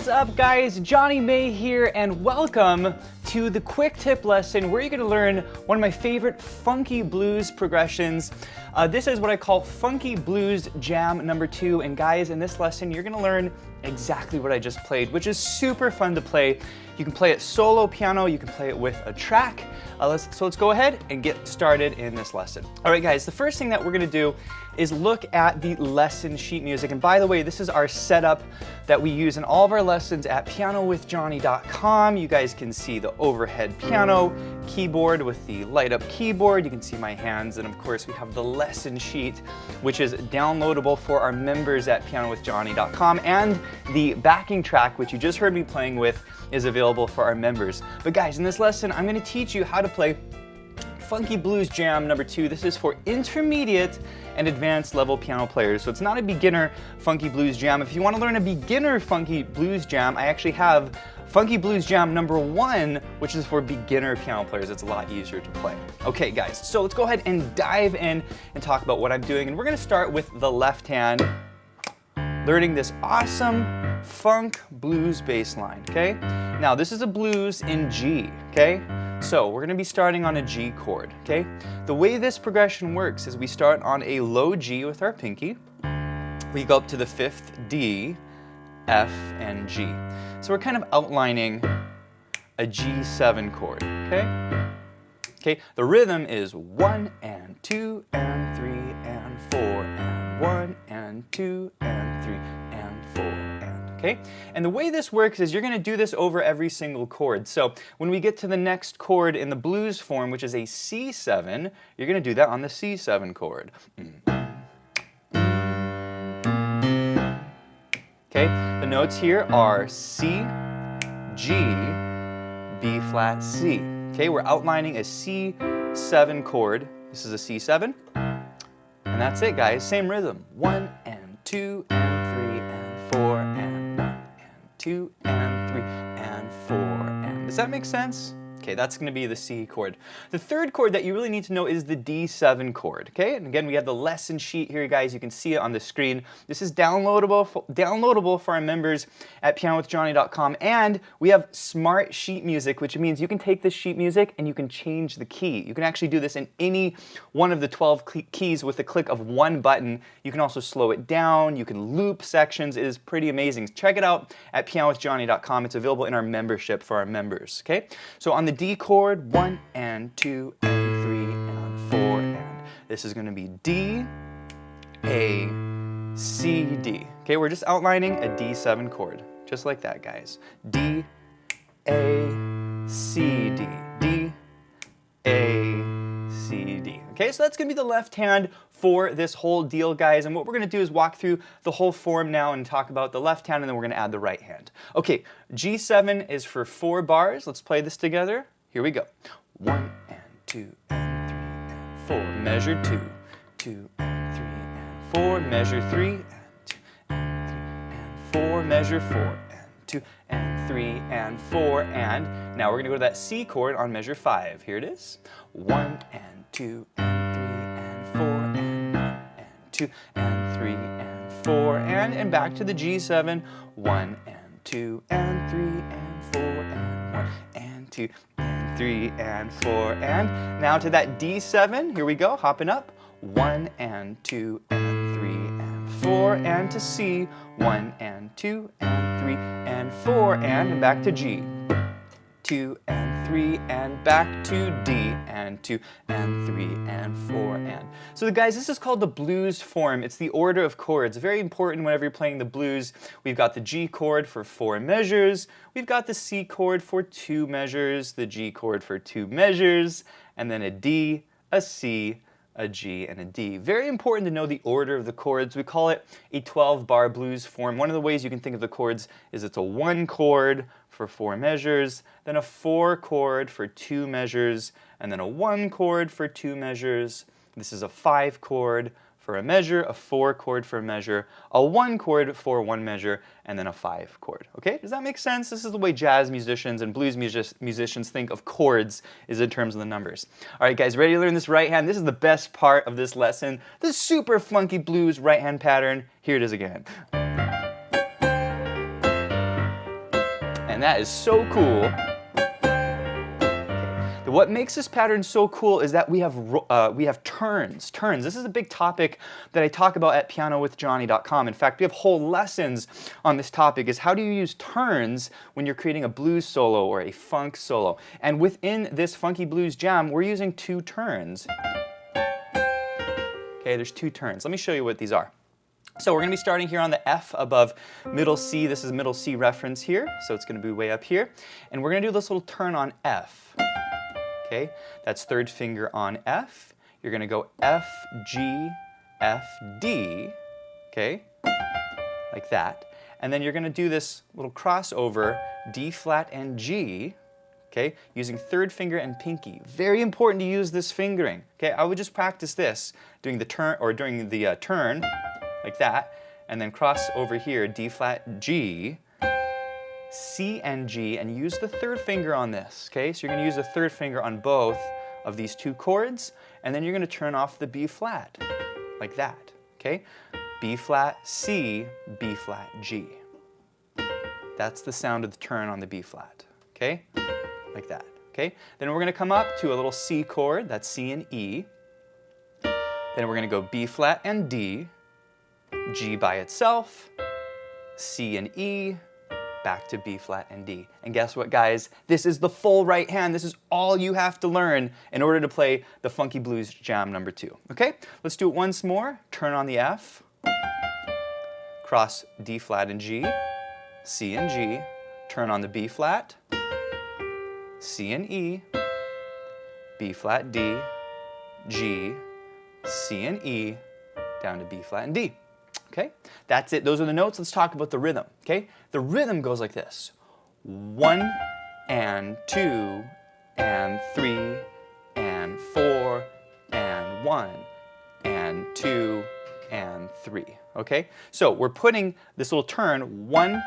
What's up, guys? Jonny May here, and welcome to the quick tip lesson where you're going to learn one of my favorite funky blues progressions. This is what I call Funky Blues Jam number 2, and guys, in this lesson you're going to learn exactly what I just played, which is super fun to play. You can play it solo piano, you can play it with a track. So let's go ahead and get started in this lesson. All right, guys, the first thing that we're gonna do is look at the lesson sheet music. And by the way, this is our setup that we use in all of our lessons at pianowithjonny.com. You guys can see the overhead piano keyboard with the light up keyboard. You can see my hands, and of course we have the lesson sheet, which is downloadable for our members at pianowithjonny.com, and the backing track, which you just heard me playing with, is available for our members. But guys, in this lesson, I'm going to teach you how to play Funky Blues Jam number 2. This is for intermediate and advanced level piano players. So it's not a beginner Funky Blues Jam. If you want to learn a beginner Funky Blues Jam, I actually have Funky Blues Jam number 1, which is for beginner piano players. It's a lot easier to play. Okay, guys, so let's go ahead and dive in and talk about what I'm doing. And we're going to start with the left hand, learning this awesome funk blues bass line, okay? Now, this is a blues in G, okay? So we're gonna be starting on a G chord, okay? The way this progression works is we start on a low G with our pinky. We go up to the 5th D, F, and G. So we're kind of outlining a G7 chord, okay? Okay, the rhythm is 1 and 2 and 3 and 4 and 1 and 2 and 3 and 4 and, okay? And the way this works is you're going to do this over every single chord. So when we get to the next chord in the blues form, which is a C7, you're going to do that on the C7 chord. Okay, the notes here are C, G, B flat, C. Okay, we're outlining a C7 chord. This is a C7. And that's it, guys. Same rhythm. 1 and 2 and 3 and 4 and 1 and 2 and 3 and 4 and... Does that make sense? Okay, that's going to be the C chord. The third chord that you really need to know is the D7 chord, okay? And again, we have the lesson sheet here, guys. You can see it on the screen. This is downloadable for our members at pianowithjonny.com, and we have smart sheet music, which means you can take this sheet music and you can change the key. You can actually do this in any one of the 12 keys with the click of one button. You can also slow it down. You can loop sections. It is pretty amazing. Check it out at pianowithjonny.com. It's available in our membership for our members, okay? So on the D chord, 1 and 2 and 3 and 4 and this is going to be D, A, C, D. Okay, we're just outlining a D7 chord, just like that, guys. D, A, C, D, D, A, C, D. Okay, so that's going to be the left hand for this whole deal, guys. And what we're going to do is walk through the whole form now and talk about the left hand, and then we're going to add the right hand. Okay, G7 is for 4 bars. Let's play this together. Here we go. 1 and 2 and 3 and 4. Measure 2, 2 and 3 and 4. Measure 3 and 2 and 3 and 4. Measure 4 and 2 and 3 and 4. And now we're going to go to that C chord on measure 5. Here it is. 1 and 2 and 3 and 4 and 1 and 2 and 3 and 4 and back to the G7. 1 and 2 and 3 and 4 and 1 and 2 and 3 and 4 and now to that D7. Here we go, hopping up. 1 and 2 and 3 and 4 and to C. 1 and 2 and 3 and 4 and back to G. 2 and 3 and back to D and 2 and 3 and 4 and. So guys, this is called the blues form. It's the order of chords. Very important whenever you're playing the blues. We've got the G chord for 4 measures. We've got the C chord for 2 measures, the G chord for 2 measures, and then a D, a C, a G, and a D. Very important to know the order of the chords. We call it a 12-bar blues form. One of the ways you can think of the chords is it's a 1 chord for 4 measures, then a 4 chord for 2 measures, and then a 1 chord for 2 measures. This is a 5 chord for a measure, a 4 chord for a measure, a 1 chord for 1 measure, and then a 5 chord. Okay, does that make sense? This is the way jazz musicians and blues musicians think of chords, is in terms of the numbers. All right, guys, ready to learn this right hand? This is the best part of this lesson. This super funky blues right hand pattern. Here it is again. And that is so cool. What makes this pattern so cool is that we have turns. Turns. This is a big topic that I talk about at pianowithjohnny.com. In fact, we have whole lessons on this topic, is how do you use turns when you're creating a blues solo or a funk solo. And within this funky blues jam, we're using 2 turns. Okay, there's 2 turns. Let me show you what these are. So we're going to be starting here on the F above middle C. This is middle C reference here, so it's going to be way up here. And we're going to do this little turn on F. Okay, that's 3rd finger on F. You're going to go F, G, F, D, okay, like that. And then you're going to do this little crossover, D flat and G, okay, using 3rd finger and pinky. Very important to use this fingering. Okay, I would just practice this, doing the turn, or doing the turn, like that, and then cross over here, D flat, G, C and G, and use the 3rd finger on this, okay? So you're going to use the 3rd finger on both of these 2 chords, and then you're going to turn off the B flat, like that, okay? B flat, C, B flat, G. That's the sound of the turn on the B flat, okay? Like that, okay? Then we're going to come up to a little C chord, that's C and E. Then we're going to go B flat and D, G by itself, C and E, back to B flat and D. And guess what, guys? This is the full right hand. This is all you have to learn in order to play the Funky Blues Jam number 2. Okay? Let's do it once more. Turn on the F, cross D flat and G, C and G, turn on the B flat, C and E, B flat D, G, C and E, down to B flat and D. Okay, that's it. Those are the notes. Let's talk about the rhythm. Okay, the rhythm goes like this: 1 and 2 and 3 and 4 and 1 and 2 and 3. Okay, so we're putting this little turn 1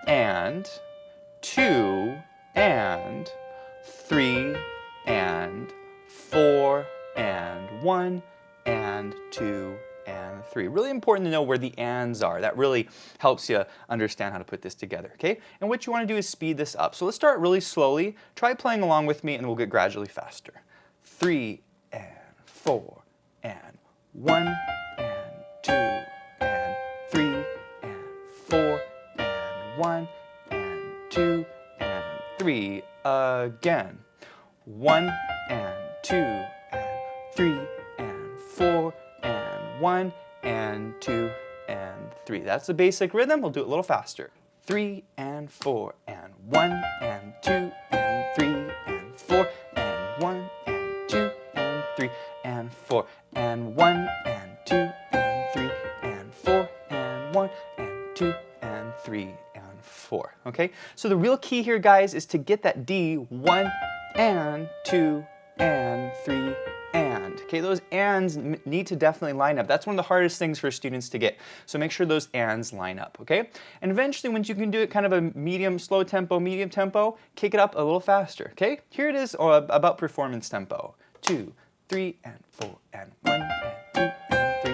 and 2 and 3 and 4 and 1 and 2 and 3. Really important to know where the ands are. That really helps you understand how to put this together, okay? And what you want to do is speed this up. So let's start really slowly. Try playing along with me and we'll get gradually faster. 3 and 4 and 1 and 2 and 3 and 4 and 1 and 2 and 3. Again. 1 and 2 and 3 and 4 and 1 and 2 and 3. That's the basic rhythm. We'll do it a little faster. 3 and 4 and 1 and 2 and 3 and 4 and 1 and 2 and 3 and 4 and 1 and 2 and 3 and 4 and 1 and 2 and 3 and 4. Okay? So the real key here, guys, is to get that D 1 and 2 and 3 and. Okay, those ands need to definitely line up. That's one of the hardest things for students to get. So make sure those ands line up, okay? And eventually, once you can do it kind of a medium, slow tempo, medium tempo, kick it up a little faster, okay? Here it is about performance tempo. 2, 3, and 4, and 1, and 2, and 3,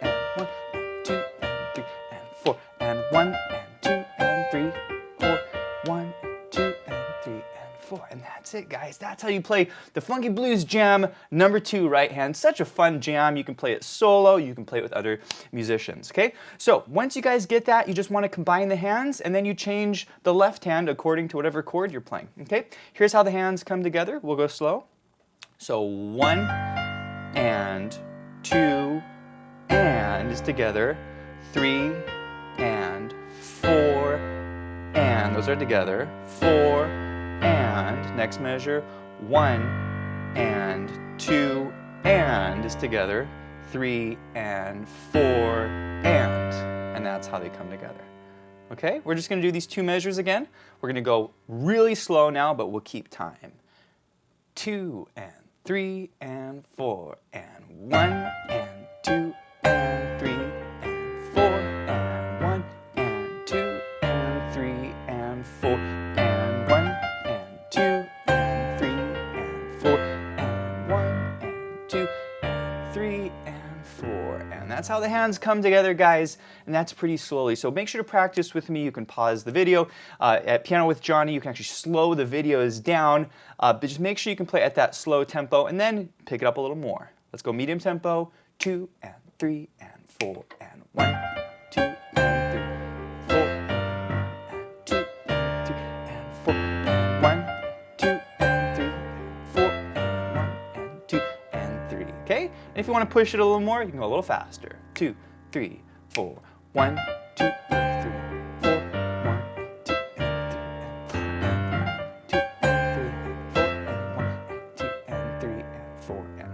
and 4, and 1, and 2, and 3, and 4, and 1, and 2, and 3, 4, 1, and 2, and 3, and 4. And that's it, guys. That's how you play the Funky Blues Jam number 2 right hand. Such a fun jam. You can play it solo. You can play it with other musicians, okay? So once you guys get that, you just want to combine the hands, and then you change the left hand according to whatever chord you're playing, okay? Here's how the hands come together. We'll go slow. So 1 and 2 and is together. 3 and 4 and those are together. 4 and next measure. 1 and 2 and is together. 3 and 4 and that's how they come together. Okay, we're just going to do these 2 measures again. We're going to go really slow now, but we'll keep time. 2 and 3 and 4 and 1 and 2 and 3 and 4 and 1 and 2 and 3 and 4 and 1 and 2 and 3 and 4 and 1 and 2 and 3 and 4 and that's how the hands come together, guys, and that's pretty slowly. So make sure to practice with me. You can pause the video. At Piano with Jonny, you can actually slow the videos down, but just make sure you can play at that slow tempo, and then pick it up a little more. Let's go medium tempo, 2 and 3 and 4 and 1, 2 and 3, 4 and 2 and 3 and 4 and 1, 2 and 3, 4 and 1 and 2 and 3. Okay? And if you want to push it a little more, you can go a little faster. 2, 3, 4, 1, 2, 3, 4, 1, 2 and 3 and 2 and 3 and 4 and 1 and 2 and 3 and 4 and.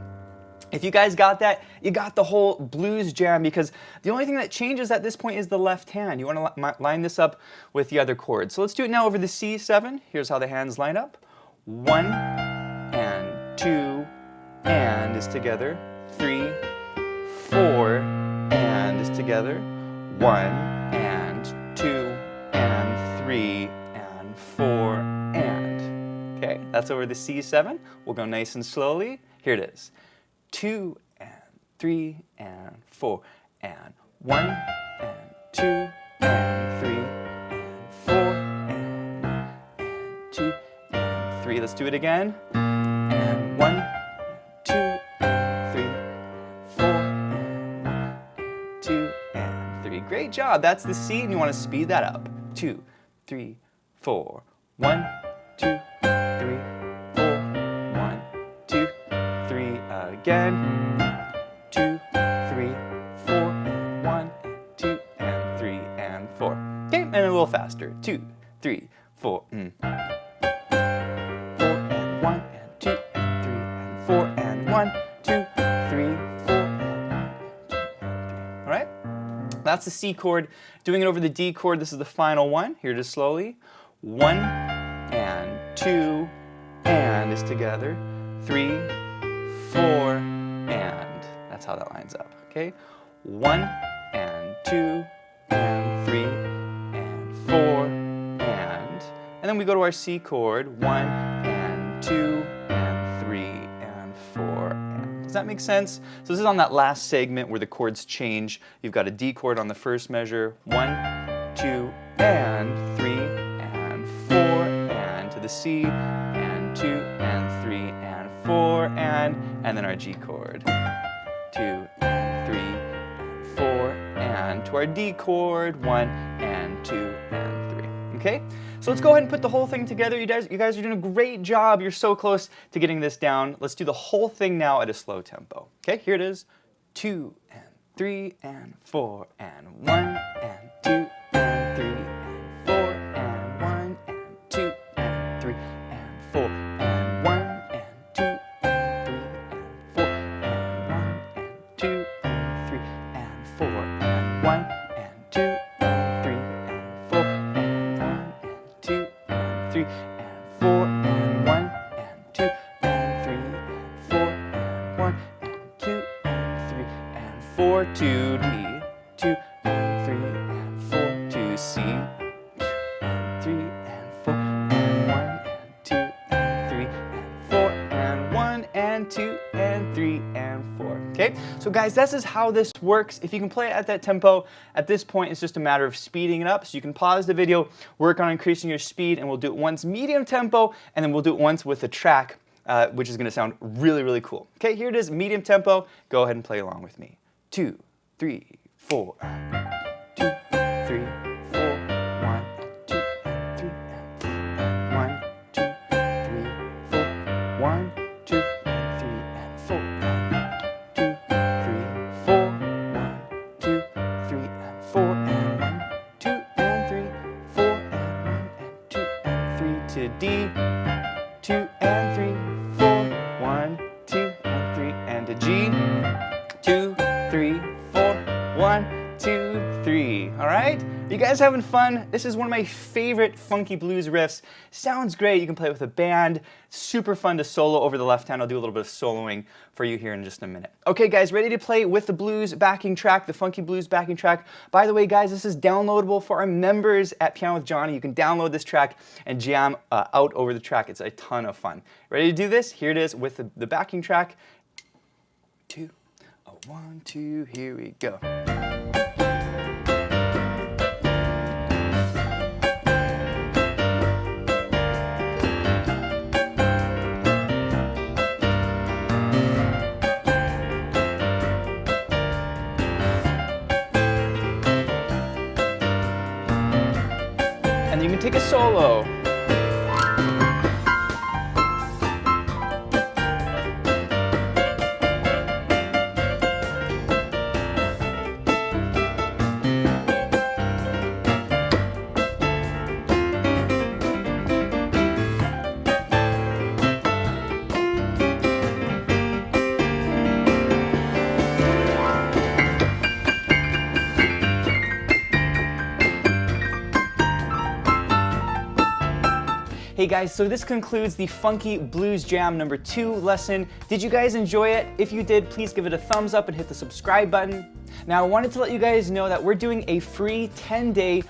If you guys got that, you got the whole blues jam, because the only thing that changes at this point is the left hand. You want to line this up with the other chords. So let's do it now over the C7. Here's how the hands line up. 1 and 2 and is together. 3, 4 and is together. 1 and 2 and 3 and 4 and. Okay, that's over the C7. We'll go nice and slowly. Here it is. 2 and 3 and 4 and 1 and 2 and 3 and 4 and 2 and 3. Let's do it again. And 1, 2 and 3, 4 and 1 and 2 and 3. Great job. That's the C, and you want to speed that up. 2, 3, 4. 1, 2, 3, 4. 1, 2, 3. Again. 2, 3, 4, and 1, and 2, and 3, and 4. Okay, and a little faster. 2, 3, 4. 4 and 1, and 2, and 3, and 4, and 1, 2, 3, 4, and 1, and 2, and 3. All right? That's the C chord. Doing it over the D chord, this is the final one. Here it is slowly. 1 and 2 and is together. 3, 4 and. That's how that lines up. Okay? 1 and 2 and 3 and 4 and. And then we go to our C chord. 1 and 2 and 3 and 4 and. Does that make sense? So this is on that last segment where the chords change. You've got a D chord on the first measure. 1, 2 and 3 and 4 and to the C and 2 and 3 and 4 and then our G chord. 2 and 3 and 4 and to our D chord. 1 and 2 and 3. Okay? So let's go ahead and put the whole thing together. You guys are doing a great job. You're so close to getting this down. Let's do the whole thing now at a slow tempo. Okay? Here it is. 2 and 3 and 4 and 1 and 2 and 3 and 4 and 1 and 2 and 3 and 4 and 1 and 2 and 3 and 4 and 1 and 2 and 3 and 4 and 1 and 2 and 3 and 4 and 1 and 2 and 3 and 4 and 1 and 2 and 3 and 4 and 1 and 2 and 3 and 4 to D, 2 and 3 and 4 to C, 2 and 3 and 4 and 1 and 2 and 3 and 4 and 1 and 2 and 3 and 4. Okay, so guys, this is how this works. If you can play it at that tempo, at this point it's just a matter of speeding it up. So you can pause the video, work on increasing your speed, and we'll do it once medium tempo, and then we'll do it once with a track, which is going to sound really, really cool. Okay, here it is, medium tempo. Go ahead and play along with me. 2, 3, 4. 2, 3, 4. 1, 2, 3, 1, 2, 3, 4. 1, 2, 3, and 4. 2, 3, 4. 1, 2, 3, and 4 and 1, 2 and 3, 4 and 1 and 2 and 3 to D. 2 and 3, 4. 1, 2 and 3 and to G. 2, 3, 4. 1, 2, 3. All right? You guys having fun? This is one of my favorite funky blues riffs. Sounds great. You can play it with a band. Super fun to solo over the left hand. I'll do a little bit of soloing for you here in just a minute. Okay, guys, ready to play with the blues backing track, the funky blues backing track. By the way, guys, this is downloadable for our members at Piano with Jonny. You can download this track and jam out over the track. It's a ton of fun. Ready to do this? Here it is with the backing track. 2, 1, 2, here we go. And you can take a solo. Hey guys, so this concludes the Funky Blues Jam number 2 lesson. Did you guys enjoy it? If you did, please give it a thumbs up and hit the subscribe button. Now I wanted to let you guys know that we're doing a free 10-day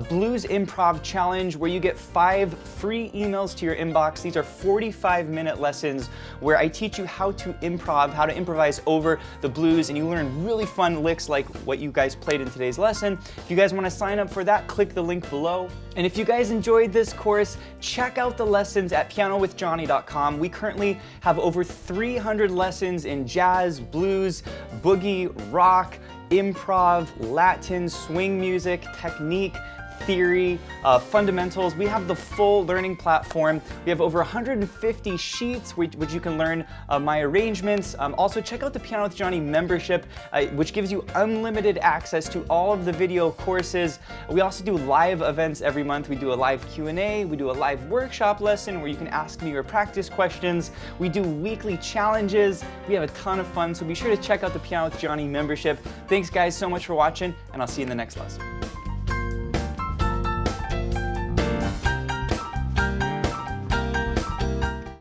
blues improv challenge where you get 5 free emails to your inbox. These are 45-minute lessons where I teach you how to improv, how to improvise over the blues, and you learn really fun licks like what you guys played in today's lesson. If you guys want to sign up for that, click the link below. And if you guys enjoyed this course, check out the lessons at pianowithjohnny.com. We currently have over 300 lessons in jazz, blues, boogie, rock, improv, Latin, swing music, technique, theory, fundamentals. We have the full learning platform. We have over 150 sheets which you can learn my arrangements. Also check out the Piano with Johnny membership, which gives you unlimited access to all of the video courses. We also do live events every month. We do a live Q&A. We do a live workshop lesson where you can ask me your practice questions. We do weekly challenges. We have a ton of fun, so be sure to check out the Piano with Johnny membership. Thanks guys so much for watching, and I'll see you in the next lesson.